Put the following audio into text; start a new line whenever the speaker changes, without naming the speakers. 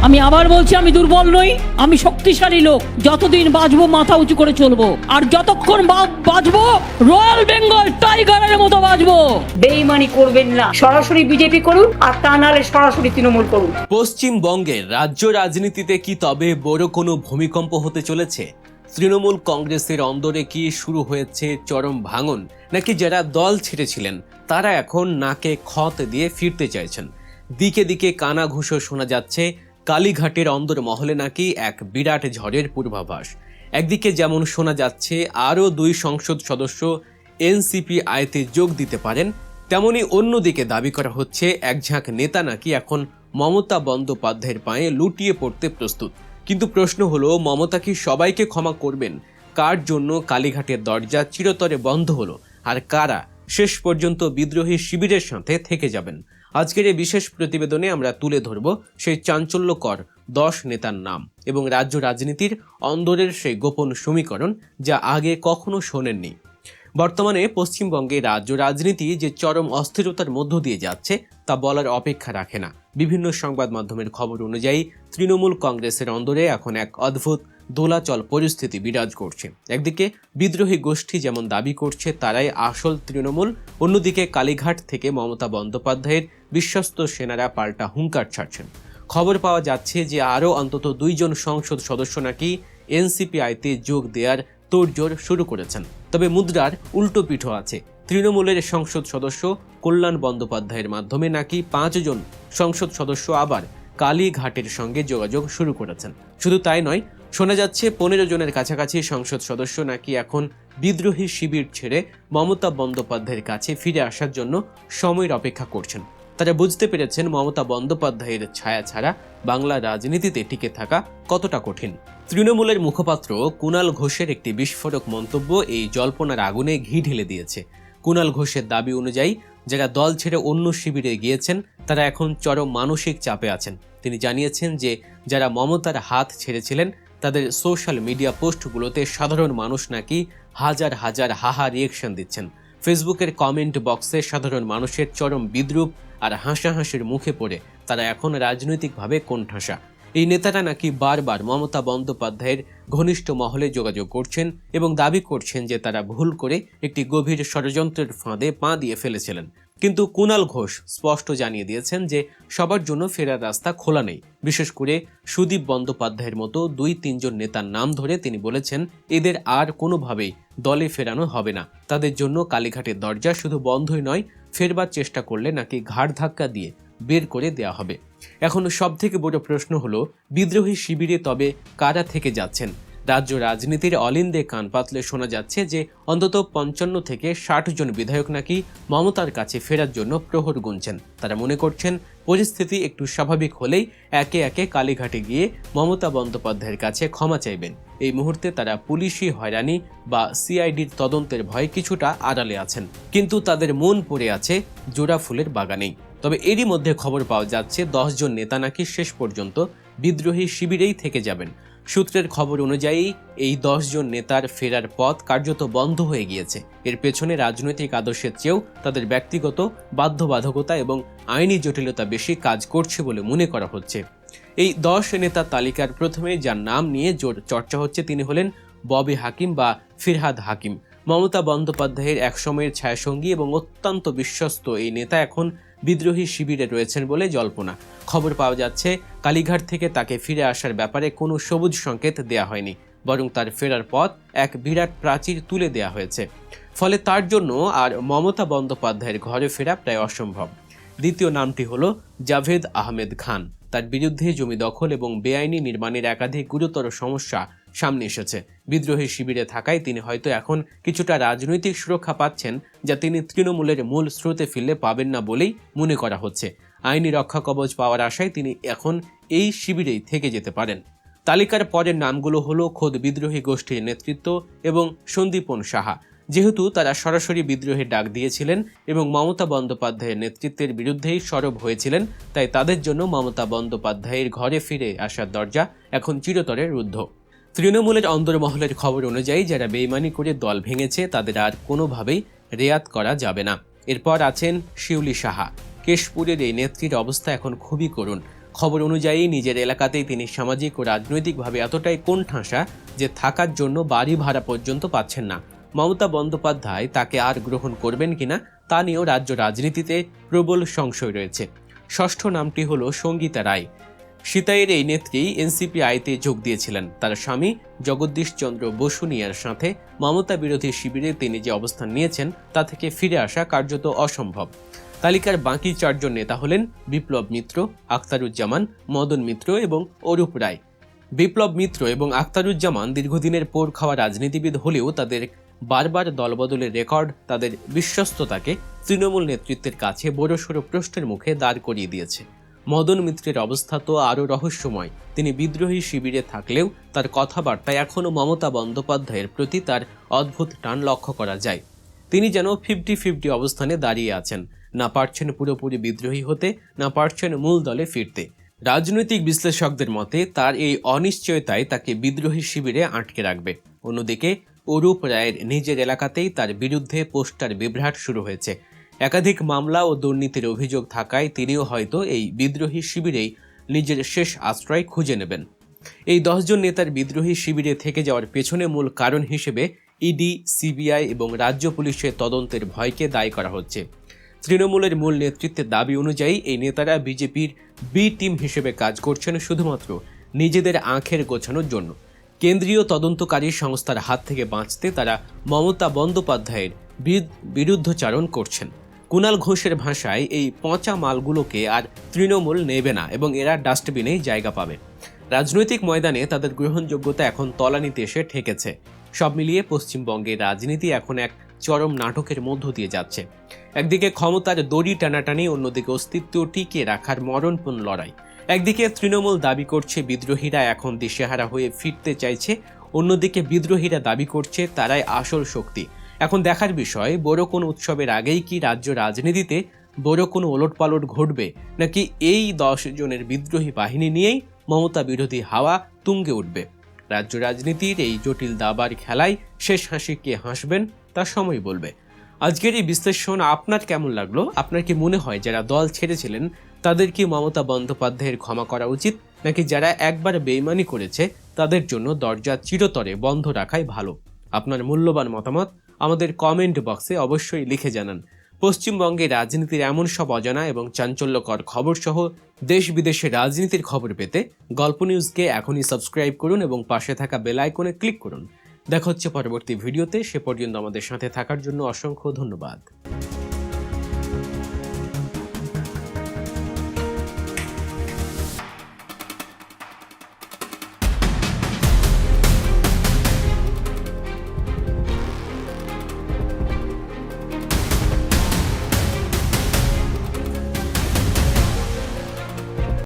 আমি আবার বলছি, আমি দুর্বল নই, আমি শক্তিশালী লোক। যতদিন বাঁচবো মাথা উঁচু করে চলবো, আর যতক্ষণ বাঁচবো রয়্যাল বেঙ্গল টাইগারের মতো বাঁচবো। বেইমানি করবেন না, সরাসরি বিজেপি করুন, আর তা নাহলে সরাসরি তৃণমূল করুন।
পশ্চিমবঙ্গের রাজ্য রাজনীতিতে কি তবে বড় কোনো ভূমিকম্প হতে চলেছে? তৃণমূল কংগ্রেসের অন্দরে কি শুরু হয়েছে চরম ভাঙন, নাকি যারা দল ছেড়েছিলেন তারা এখন নাকে খত দিয়ে ফিরতে চাইছেন? দিকে দিকে কানাঘুষো শোনা যাচ্ছে কালীঘাটের অন্দর মহলে নাকি এক বিরাট ঝড়ের পূর্বাভাস। একদিকে যেমন শোনা যাচ্ছে আরও 2 সংসদ সদস্য এনসিপি আইতে যোগ দিতে পারেন, তেমনি অন্যদিকে দাবি করা হচ্ছে এক ঝাঁক নেতা নাকি এখন মমতা বন্দ্যোপাধ্যায়ের পায়ে লুটিয়ে পড়তে প্রস্তুত। কিন্তু প্রশ্ন হলো, মমতা কি সবাইকে ক্ষমা করবেন? কার জন্য কালীঘাটের দরজা চিরতরে বন্ধ হলো, আর কারা শেষ পর্যন্ত বিদ্রোহী শিবিরের সাথে থেকে যাবেন? আজকের এই বিশেষ প্রতিবেদনে আমরা তুলে ধরব সেই চাঞ্চল্যকর 10 নেতার নাম এবং রাজ্য রাজনীতির অন্দরের সেই গোপন সমীকরণ যা আগে কখনো শোনেননি। বর্তমানে পশ্চিমবঙ্গে রাজ্য রাজনীতি যে চরম অস্থিরতার মধ্য দিয়ে যাচ্ছে তা বলার অপেক্ষা রাখে না। বিভিন্ন সংবাদ মাধ্যমের খবর অনুযায়ী তৃণমূল কংগ্রেসের অন্দরে এখন এক অদ্ভুত দোলাচল পরিস্থিতি বিরাজ করছে। একদিকে বিদ্রোহী গোষ্ঠী যেমন দাবি করছে তারাই আসল তৃণমূল, অন্যদিকে কালীঘাট থেকে মমতা বন্দ্যোপাধ্যায়ের বিশ্বস্ত সেনারা পাল্টা হুঙ্কার ছাড়ছেন। খবর পাওয়া যাচ্ছে যে আরও অন্তত 2 জন সংসদ সদস্য নাকি এনসিপিআইতে যোগ দেওয়ার তোড়জোড় শুরু করেছেন। তবে মুদ্রার উল্টো পিঠও আছে। তৃণমূলের সংসদ সদস্য কল্যাণ বন্দ্যোপাধ্যায়ের মাধ্যমে নাকি 5 জন সংসদ সদস্য আবার কালীঘাটের সঙ্গে যোগাযোগ শুরু করেছেন। শুধু তাই নয়, শোনা যাচ্ছে 15 জনের কাছাকাছি সংসদ সদস্য নাকি এখন বিদ্রোহী শিবির ছেড়ে মমতা বন্দ্যোপাধ্যায়ের কাছে ফিরে আসার জন্য সময়ের অপেক্ষা করছেন। তারা বুঝতে পেরেছেন মমতা বন্দ্যোপাধ্যায়ের ছায়া ছাড়া বাংলা রাজনীতিতে টিকে থাকা কতটা কঠিন। তৃণমূলের মুখপাত্র কুণাল ঘোষের একটি বিস্ফোরক মন্তব্য এই জল্পনার আগুনে ঘি ঢেলে দিয়েছে। কুণাল ঘোষের দাবি অনুযায়ী যারা দল ছেড়ে অন্য শিবিরে গিয়েছেন তারা এখন চরম মানসিক চাপে আছেন। তিনি জানিয়েছেন যে যারা মমতার হাত ছেড়েছিলেন তাদের সোশ্যাল মিডিয়া পোস্টগুলোতে সাধারণ মানুষ নাকি হাজার হাজার হাহা রিয়েকশন দিচ্ছেন। ফেসবুকের কমেন্ট বক্সে সাধারণ মানুষের চরম বিদ্রূপ আর হাসাহাসির মুখে পড়ে তারা এখন রাজনৈতিকভাবে কোণঠাসা। এই নেতারা নাকি বারবার মমতা বন্দ্যোপাধ্যায়ের ঘনিষ্ঠ মহলে যোগাযোগ করছেন এবং দাবি করছেন যে তারা ভুল করে একটি গভীর ষড়যন্ত্রের ফাঁদে পা দিয়ে ফেলেছিলেন। কিন্তু কুণাল ঘোষ স্পষ্ট জানিয়ে দিয়েছেন যে সবার জন্য ফেরার রাস্তা খোলা নেই। বিশেষ করে সুদীপ বন্দ্যোপাধ্যায়ের মতো 2-3 জন নেতার নাম ধরে তিনি বলেছেন এদের আর কোনোভাবেই দলে ফেরানো হবে না। তাদের জন্য কালীঘাটের দরজা শুধু বন্ধই নয়, ফেরবার চেষ্টা করলে নাকি ঘাড় ধাক্কা দিয়ে বের করে দেওয়া হবে। এখন সবথেকে বড় প্রশ্ন হলো, বিদ্রোহী শিবিরে তবে কারা থেকে যাচ্ছেন? রাজ্য রাজনীতির অলিন্দে কান পাতলে শোনা যাচ্ছে যে অন্তত 55 থেকে 60 জন বিধায়ক নাকি মমতার কাছে ফেরার জন্য প্রহর গুনছেন। তারা মনে করছেন পরিস্থিতি একটু স্বাভাবিক হলেই একে একে কালীঘাটে গিয়ে মমতা বন্দ্যোপাধ্যায়ের কাছে ক্ষমা চাইবেন। এই মুহূর্তে তারা পুলিশি হয়রানি বা সিআইডির তদন্তের ভয়ে কিছুটা আড়ালে আছেন, কিন্তু তাদের মন পড়ে আছে জোড়া ফুলের বাগানেই। তবে এরই মধ্যে খবর পাওয়া যাচ্ছে 10 জন নেতা নাকি শেষ পর্যন্ত বিদ্রোহী শিবিরেই থেকে যাবেন। সূত্রের খবর অনুযায়ী এই 10 জন নেতার ফেরার পথ কার্যত বন্ধ হয়ে গিয়েছে। এর পেছনে রাজনৈতিক আদর্শের চেয়েও তাদের ব্যক্তিগত বাধ্যবাধকতা এবং আইনি জটিলতা বেশি কাজ করছে বলে মনে করা হচ্ছে। এই 10 নেতার তালিকার প্রথমে যার নাম নিয়ে জোর চর্চা হচ্ছে তিনি হলেন ববি হাকিম বা ফিরহাদ হাকিম। মমতা বন্দ্যোপাধ্যায়ের একসময়ের ছায়াসঙ্গী এবং অত্যন্ত বিশ্বস্ত এই নেতা এখন বিদ্রোহী শিবিরে রয়েছেন বলে জল্পনা। খবর পাওয়া যাচ্ছে কালীঘাট থেকে তাকে ফিরে আসার ব্যাপারে কোনো সবুজ সংকেত দেয়া হয়নি, বরং তার ফেরার পথ এক বিরাট প্রাচীর তুলে দেয়া হয়েছে। ফলে তার জন্য আর মমতা বন্দ্যোপাধ্যায়ের ঘরে ফেরা প্রায় অসম্ভব। দ্বিতীয় নামটি হলো জাভেদ আহমেদ খান। তার বিরুদ্ধে জমি দখল এবং বেআইনি নির্মাণের একাধিক গুরুতর সমস্যা সামনে এসেছে। বিদ্রোহী শিবিরে থাকায় তিনি হয়তো এখন কিছুটা রাজনৈতিক সুরক্ষা পাচ্ছেন, যা তিনি তৃণমূলের মূল স্রোতে ফিরলে পাবেন না বলেই মনে করা হচ্ছে। আইনি রক্ষা কবচ পাওয়ার আশায় তিনি এখন এই শিবিরেই থেকে যেতে পারেন। তালিকার পরের নামগুলো হলো খোদ বিদ্রোহী গোষ্ঠীর নেতৃত্ব এবং সন্দীপন সাহা। যেহেতু তারা সরাসরি বিদ্রোহের ডাক দিয়েছিলেন এবং মমতা বন্দ্যোপাধ্যায়ের নেতৃত্বের বিরুদ্ধেই সরব হয়েছিলেন, তাই তাদের জন্য মমতা বন্দ্যোপাধ্যায়ের ঘরে ফিরে আসার দরজা এখন চিরতরে রুদ্ধ। তৃণমূলের অন্দরমহলের খবর অনুযায়ী যারা বেইমানি করে দল ভেঙেছে তাদের আর কোনোভাবেই রেয়াত করা যাবে না। এরপর আছেন শিউলি সাহা। কেশপুরের এই নেত্রীর অবস্থা এখন খুবই করুণ। খবর অনুযায়ী নিজের এলাকাতেই তিনি সামাজিক ও রাজনৈতিকভাবে এতটাই কোণঠাসা যে থাকার জন্য বাড়ি ভাড়া পর্যন্ত পাচ্ছেন না। মমতা বন্দ্যোপাধ্যায় তাকে আর গ্রহণ করবেন কিনা তা নিয়েও রাজ্য রাজনীতিতে প্রবল সংশয় রয়েছে। ষষ্ঠ নামটি হলো সঙ্গীতা রায়। সিতাইয়ের এই নেত্রী এনসিপিআইতে যোগ দিয়েছিলেন। তার স্বামী জগদীশ চন্দ্র বসুনিয়ার সাথে মমতা বিরোধী শিবিরে তিনি যে অবস্থান নিয়েছেন তা থেকে ফিরে আসা কার্যত অসম্ভব। তালিকার বাকি 4 জন নেতা হলেন বিপ্লব মিত্র, আখতারুজ্জামান, মদন মিত্র এবং অরূপ রায়। বিপ্লব মিত্র এবং আখতারুজ্জামান দীর্ঘদিনের পোড় খাওয়া রাজনীতিবিদ হলেও তাদের বারবার দলবদলের রেকর্ড তাদের বিশ্বস্ততাকে তৃণমূল নেতৃত্বের কাছে বড়সড় প্রশ্নের মুখে দাঁড় করিয়ে দিয়েছে। মদন মিত্রের অবস্থা তো আরও রহস্যময়। তিনি বিদ্রোহী শিবিরে থাকলেও তার কথাবার্তায় এখনও মমতা বন্দ্যোপাধ্যায়ের প্রতি তার অদ্ভুত টান লক্ষ্য করা যায়। তিনি যেন 50-50 অবস্থানে দাঁড়িয়ে আছেন, না পারছেন পুরোপুরি বিদ্রোহী হতে, না পারছেন মূল দলে ফিরতে। রাজনৈতিক বিশ্লেষকদের মতে তার এই অনিশ্চয়তায় তাকে বিদ্রোহী শিবিরে আটকে রাখবে। অন্যদিকে অরূপ রায়ের নিজের এলাকাতেই তার বিরুদ্ধে পোস্টার বিভ্রাট শুরু হয়েছে। একাধিক মামলা ও দুর্নীতির অভিযোগ থাকায় তিনিও হয়তো এই বিদ্রোহী শিবিরেই নিজের শেষ আশ্রয় খুঁজে নেবেন। এই 10 জন নেতার বিদ্রোহী শিবিরে থেকে যাওয়ার পেছনে মূল কারণ হিসেবে ইডি, সিবিআই এবং রাজ্য পুলিশের তদন্তের ভয়কে দায়ী করা হচ্ছে। তৃণমূলের মূল নেতৃত্বের দাবি অনুযায়ী এই নেতারা বিজেপির বি টিম হিসেবে কাজ করছেন শুধুমাত্র নিজেদের আঁখের গোছানোর জন্য। কেন্দ্রীয় তদন্তকারী সংস্থার হাত থেকে বাঁচতে তারা মমতা বন্দ্যোপাধ্যায়ের বিরুদ্ধচারণ করছেন। কুণাল ঘোষের ভাষায় এই পচা মালগুলোকে আর তৃণমূল নেবে না এবং এরা ডাস্টবিনেই জায়গা পাবে। রাজনৈতিক ময়দানে তাদের গ্রহণযোগ্যতা এখন তলানিতে এসে ঠেকেছে। সব মিলিয়ে পশ্চিমবঙ্গের রাজনীতি এখন এক চরম নাটকের মধ্য দিয়ে যাচ্ছে। একদিকে ক্ষমতার দড়ি টানাটানি, অন্যদিকে অস্তিত্ব টিকিয়ে রাখার মরণপণ লড়াই। একদিকে তৃণমূল দাবি করছে বিদ্রোহীরা এখন দিশেহারা হয়ে ফিরতে চাইছে, অন্যদিকে বিদ্রোহীরা দাবি করছে তারাই আসল শক্তি। এখন দেখার বিষয়, বড় কোনো উৎসবের আগেই কি রাজ্য রাজনীতিতে বড় কোনো ওলটপালট ঘটবে, নাকি এই 10 জনের বিদ্রোহী বাহিনী নিয়েই মমতা বিরোধী হাওয়া তুঙ্গে উঠবে। রাজ্য রাজনীতির এই জটিল দাবার খেলায় শেষ হাসি কে হাসবেন তা সময় বলবে। আজকের এই বিশ্লেষণ আপনার কেমন লাগলো? আপনার কি মনে হয় যারা দল ছেড়েছিলেন তাদের কি মমতা বন্দ্যোপাধ্যায়ের ক্ষমা করা উচিত, নাকি যারা একবার বেইমানি করেছে তাদের জন্য দরজা চিরতরে বন্ধ রাখাই ভালো? আপনার মূল্যবান মতামত আমাদের কমেন্ট বক্সে অবশ্যই লিখে জানান। পশ্চিমবঙ্গে রাজনীতির এমন সব অজানা এবং চাঞ্চল্যকর খবর সহ দেশ বিদেশের রাজনীতির খবর পেতে গল্প নিউজকে এখনই সাবস্ক্রাইব করুন এবং পাশে থাকা বেল আইকনে ক্লিক করুন। দেখা হচ্ছে পরবর্তী ভিডিওতে। সে পর্যন্ত আমাদের সাথে থাকার জন্য অসংখ্য ধন্যবাদ।